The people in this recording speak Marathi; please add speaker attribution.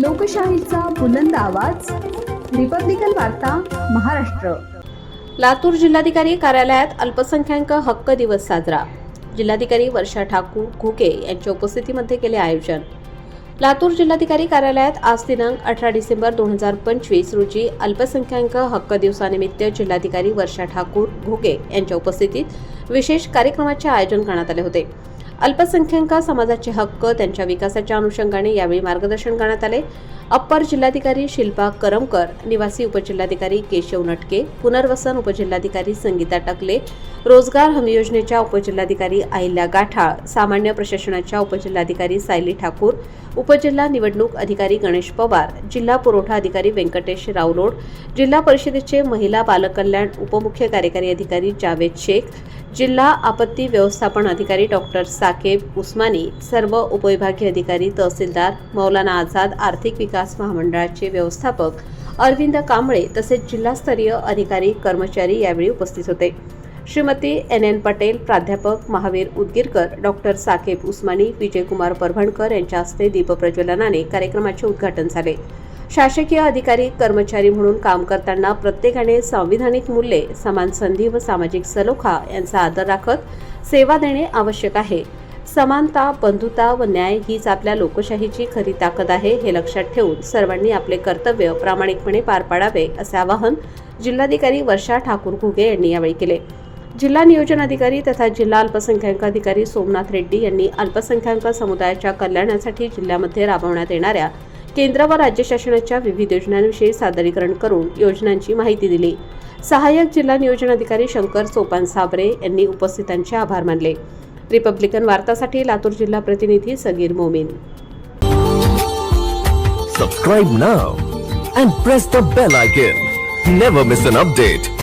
Speaker 1: लोकशाहीचा बुलंद आवाज, रिपब्लिकन वार्ता, महाराष्ट्र।
Speaker 2: लातूर जिल्हाधिकारी कार्यालयात अल्पसंख्याक हक्क दिवस साजरा। जिल्हाधिकारी वर्षा ठाकूर घुगे यांच्या उपस्थितीमध्ये केले आयोजन। लातूर जिल्हाधिकारी कार्यालयात आज दिनांक 18 डिसेंबर 2025 रोजी अल्पसंख्याक हक्क दिवसानिमित्त जिल्हाधिकारी वर्षा ठाकूर घुगे यांच्या उपस्थितीत विशेष कार्यक्रमाचे आयोजन करण्यात आले होते। अल्पसंख्याक समाजाचे हक्क त्यांच्या विकासाच्या अनुषंगाने यावेळी मार्गदर्शन करण्यात आले। अप्पर जिल्हाधिकारी शिल्पा करमकर, निवासी उपजिल्हाधिकारी केशव नटके, पुनर्वसन उपजिल्हाधिकारी संगीता टकले, रोजगार हमी योजनेच्या उपजिल्हाधिकारी अहिल्या गाठाळ, सामान्य प्रशासनाच्या उपजिल्हाधिकारी सायली ठाकूर, उपजिल्हा निवडणूक अधिकारी गणेश पवार, जिल्हा पुरवठा अधिकारी व्यंकटेश रावलोड, जिल्हा परिषदेचे महिला बालकल्याण उपमुख्य कार्यकारी अधिकारी जावेद शेख, जिल्हा आपत्ती व्यवस्थापन अधिकारी डॉक्टर साकेब उस्मानी, सर्व उपविभागीय अधिकारी, तहसीलदार, मौलाना आझाद आर्थिक विकास महामंडळाचे व्यवस्थापक अरविंद कांबळे तसेच जिल्हास्तरीय अधिकारी कर्मचारी यावेळी उपस्थित होते। श्रीमती NN पटेल, प्राध्यापक महावीर उदगीरकर, डॉक्टर साकेब उस्मानी, विजयकुमार परभणकर यांच्या हस्ते दीपप्रज्वलनाने कार्यक्रमाचे उद्घाटन झाले। शासकीय अधिकारी कर्मचारी म्हणून काम करताना प्रत्येकाने संविधानिक मूल्ये, समान संधी व सामाजिक सलोखा यांचा आदर राखत सेवा देणे आवश्यक आहे। समानता, बंधुता व न्याय हीच आपल्या लोकशाहीची खरी ताकद आहे हे लक्षात ठेवून सर्वांनी आपले कर्तव्य प्रामाणिकपणे पार पाडावे असे आवाहन जिल्हाधिकारी वर्षा ठाकूर घुगे यांनी यावेळी केले। जिल्हा नियोजन अधिकारी तथा जिल्हा अल्पसंख्याक अधिकारी सोमनाथ रेड्डी यांनी अल्पसंख्याक समुदायाच्या कल्याणासाठी जिल्ह्यामध्ये राबवण्यात येणाऱ्या केंद्र व राज्य शासनाच्या विविध योजनांविषयी सादरीकरण करून योजनांची माहिती दिली। सहाय्यक जिल्हा नियोजन अधिकारी शंकर सोपान साबरे यांनी उपस्थितांचे आभार मानले। रिपब्लिकन वार्तासाठी लातूर जिल्हा प्रतिनिधी Sagir Momin.
Speaker 3: Subscribe now and press the bell icon. Never miss an update.